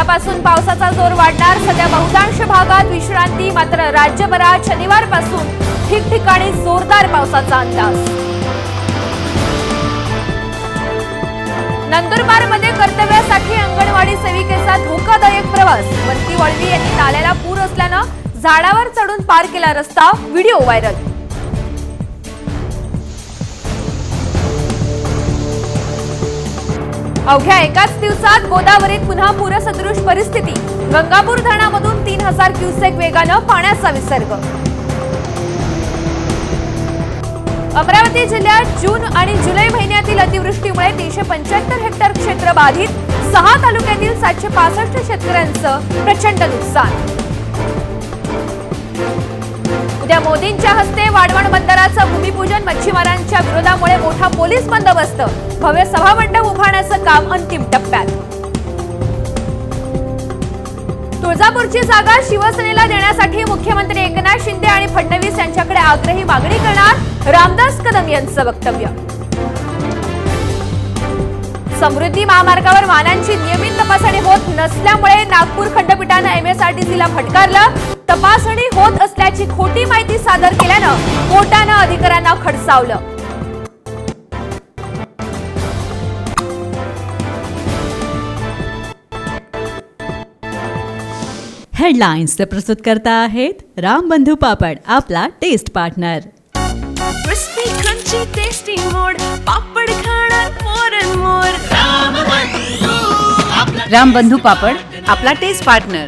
उद्यापासून पावसाचा जोर वाढणार। सध्या बहुतांश भागात विश्रांती, मात्र राज्यभरात शनिवारपासून ठिकठिकाणी जोरदार पावसाचा अंदाज। नंदुरबारमध्ये कर्तव्यासाठी अंगणवाडी सेविकेचा धोकादायक प्रवास। वंती वळवी यांनी नाल्याला पूर असल्यानं झाडावर चढून पार केला रस्ता, व्हिडिओ व्हायरल। अवघ्या एकाच दिवसात गोदावरीत पुन्हा पूरसदृश परिस्थिती। गंगापूर धरणामधून 3000 क्युसेक वेगानं पाण्याचा विसर्ग। अमरावती जिल्ह्यात जून आणि जुलै महिन्यातील अतिवृष्टीमुळे 375 हेक्टर क्षेत्र बाधित। 6 तालुक्यातील 765 शेतकऱ्यांचं प्रचंड नुकसान। उद्या मोदींच्या हस्ते वाढवण बंदराचं भूमिपूजन। मच्छीमारांच्या विरोधामुळे मोठा पोलीस बंदोबस्त। भव्य सभामंडप उभारण्याचं काम अंतिम टप्प्यात। तुळजापूरची जागा शिवसेनेला देण्यासाठी मुख्यमंत्री एकनाथ शिंदे आणि फडणवीस यांच्याकडे आग्रही मागणी करणार। रामदास कदम यांचं वक्तव्य। समृद्धी महामार्गावर वाहनांची नियमित तपासणी होत नसल्यामुळे नागपूर खंडपीठानं एमएसआरटीसीला फटकारलं। तपासणी होत असल्याची खोटी माहिती सादर केल्यानं कोर्टानं अधिकाऱ्यांना खडसावलं। हेडलाइन्स प्रस्तुत करता आहेत रामबंधू पापड, आपला taste partner. Crispy crunchy tasty मोड, पापड खाणार मोर अँड मोर। रामबंधू पापड, आपला टेस्ट पार्टनर।